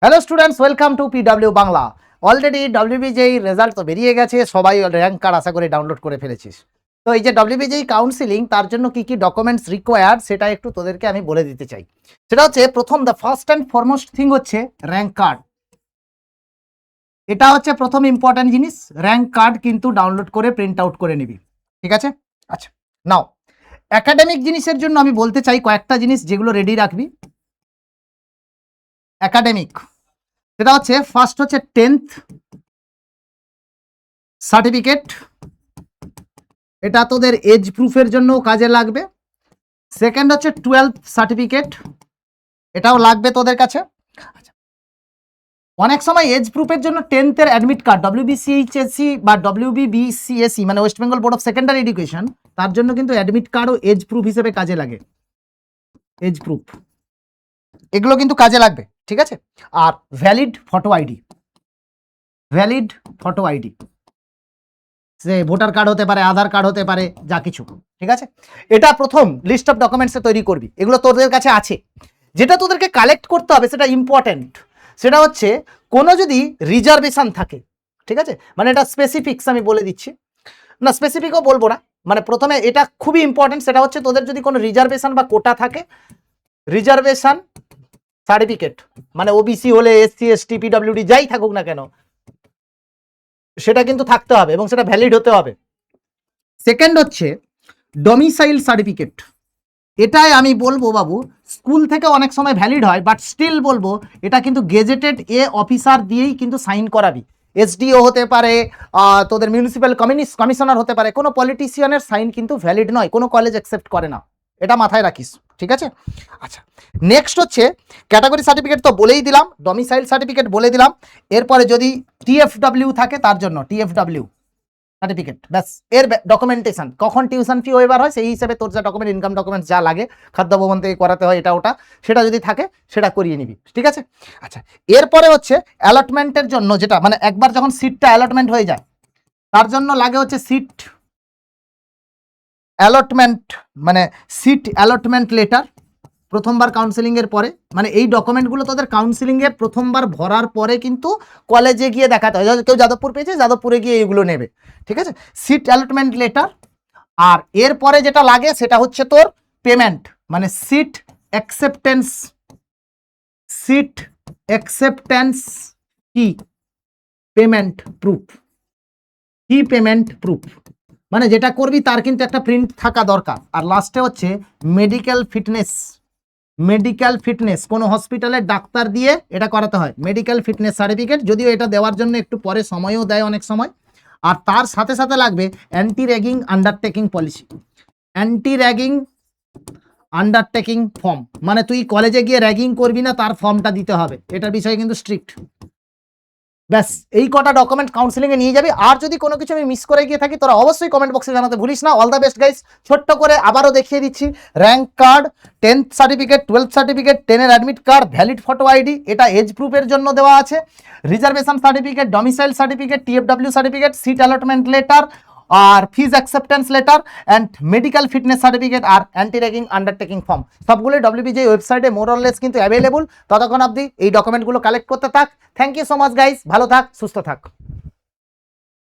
Hello students, welcome to PW Bangla. Already WBJEE result তো বেরিয়ে গেছে, সবাই র্যাঙ্ক কার্ড আশা করি ডাউনলোড করে ফেলেছিস। তো এই যে ডব্লিউবিজেই কাউন্সিলিং, তার জন্য কি কি ডকুমেন্টস রিকোয়ার্ড সেটা একটু তোদেরকে আমি বলে দিতে চাই। সেটা হচ্ছে প্রথম, the first and foremost thing হচ্ছে র্যাঙ্ক কার্ড। এটা হচ্ছে প্রথম ইম্পর্টেন্ট জিনিস। র্যাঙ্ক কার্ড কিন্তু ডাউনলোড করে প্রিন্ট আউট করে নিবি, ঠিক আছে? আচ্ছা, নাও একাডেমিক জিনিসের জন্য আমি বলতে চাই কয়েকটা জিনিস যেগুলো রেডি রাখবি। একাডেমিক সেটা হচ্ছে ফার্স্ট হচ্ছে 10th সার্টিফিকেট, এটা তোদের এজ প্রুফের জন্য কাজে লাগবে। সেকেন্ড হচ্ছে 12th সার্টিফিকেট, এটাও লাগবে তোদের কাছে। অনেক সময় এজ প্রুফের জন্য 10th এর অ্যাডমিট কার্ড, WBCHSC বা WBBCSE মানে West Bengal board of secondary education, তার জন্য কিন্তু অ্যাডমিট কার্ডও এজ প্রুফ হিসেবে কাজে লাগে। এজ প্রুফ এগুলো কিন্তু কাজে লাগবে, ঠিক আছে? আর valid photo ID, valid photo ID, সে ভোটার কার্ড হতে পারে, আধার কার্ড হতে পারে, যা কিছু, ঠিক আছে? এটা প্রথম লিস্ট অফ ডকুমেন্টসে তৈরি করবি, এগুলো তোদের কাছে আছে। যেটা তোদেরকে কালেক্ট করতে হবে সেটা ইম্পর্টেন্ট, সেটা হচ্ছে কোনো যদি রিজার্ভেশন থাকে, ঠিক আছে? মানে এটা স্পেসিফিক্স আমি বলে দিচ্ছি, না স্পেসিফিকও বলবো না, মানে প্রথমে এটা খুবই ইম্পর্টেন্ট, সেটা হচ্ছে তোদের যদি কোনো রিজার্ভেশন বা কোটা থাকে, রিজার্ভেশন সার্টিফিকেট, মানে ওবিসি হলে SC ST PWD যাই থাকুক না কেন, সেটা কিন্তু থাকতে হবে এবং সেটা ভ্যালিড হতে হবে। সেকেন্ড হচ্ছে ডমিসাইল সার্টিফিকেট, এটাই আমি বলবো বাবু, স্কুল থেকে অনেক সময় ভ্যালিড হয়, বাট স্টিল বলবো এটা কিন্তু গেজেটেড অফিসার দিয়েই কিন্তু সাইন করাবি। SDO হতে পারে, তোদের মিউনিসিপ্যাল কমিশনার হতে পারে, কোনো পলিটিশিয়ানের সাইন কিন্তু ভ্যালিড নয়, কোনো কলেজ অ্যাকসেপ্ট করে না, এটা মাথায় রাখিস, ঠিক আছে? আচ্ছা, নেক্সট হচ্ছে ক্যাটাগরি সার্টিফিকেট তো বলেই দিলাম, ডমিসাইল সার্টিফিকেট বলে দিলাম। এরপরে যদি TFW থাকে তার জন্য TFW সার্টিফিকেট, ব্যাস এর ডকুমেন্টেশন, কখন টিউশন ফি ওয়েভার হয় সেই হিসেবে তোর যা ডকুমেন্ট, ইনকাম ডকুমেন্টস যা লাগে, খাদ্য ভবন থেকে করাতে হয় এটা ওটা, সেটা যদি থাকে সেটা করিয়ে নিবি, ঠিক আছে? আচ্ছা, এরপরে হচ্ছে অ্যালটমেন্টের জন্য, যেটা মানে একবার যখন সিটটা অ্যালটমেন্ট হয়ে যায় তার জন্য লাগে হচ্ছে সিট অ্যালটমেন্ট, মানে সিট অ্যালটমেন্ট লেটার, প্রথমবার কাউন্সিলিং এর পরে, মানে এই ডকুমেন্টগুলো তোদের কাউন্সিলিং এ প্রথমবার ভরার পরে কিন্তু কলেজে গিয়ে দেখাতে হয়। কেউ যাদবপুর পেয়েছে, যাদবপুরে গিয়ে এগুলো নেবে, ঠিক আছে? Seat allotment letter. আর এরপরে যেটা লাগে সেটা হচ্ছে তোর পেমেন্ট, মানে সিট অ্যাকসেপ্টেন্স, সিট অ্যাকসেপ্টেন্স কি পেমেন্ট প্রুফ, কি পেমেন্ট প্রুফ, মানে যেটা করবি তার কিন্তু একটা প্রিন্ট থাকা দরকার। আর লাস্টে হচ্ছে মেডিকেল ফিটনেস, মেডিকেল ফিটনেস কোনো হসপিটালের ডাক্তার দিয়ে এটা করাতে হয়, মেডিকেল ফিটনেস সার্টিফিকেট, যদিও এটা দেওয়ার জন্য একটু পরে সময়ও দেয় অনেক সময়। আর তার সাথে সাথে লাগবে anti ragging undertaking policy, anti ragging undertaking form, মানে তুই কলেজে গিয়ে র্যাগিং করবি না তার ফর্মটা দিতে হবে, এটার বিষয়ে কিন্তু স্ট্রিক্ট। ব্যাস এই কটা ডকুমেন্ট কাউন্সিলিংয়ে নিয়ে যাবি। আর যদি কোনো কিছু আমি মিস করে গিয়ে থাকি তোরা অবশ্যই কমেন্ট বক্সে জানাতে ভুলিস না। All the best guys. ছোট্ট করে আবারও দেখিয়ে দিচ্ছি, rank card, 10th certificate, 12th certificate, 10-এর admit card, valid photo ID, এটা এজ প্রুফের জন্য দেওয়া আছে, reservation certificate, domicile certificate, TFW certificate, seat allotment letter, আর fees acceptance letter, and medical fitness certificate, আর অ্যান্টি র্যাগিং আন্ডারটেকিং ফর্ম, সবগুলোই WBJ ওয়েবসাইটে মোরলেস কিন্তু অ্যাভেলেবল। ততক্ষণ অবধি এই ডকুমেন্টগুলো কালেক্ট করতে থাক। Thank you so much guys, ভালো থাক, সুস্থ থাক।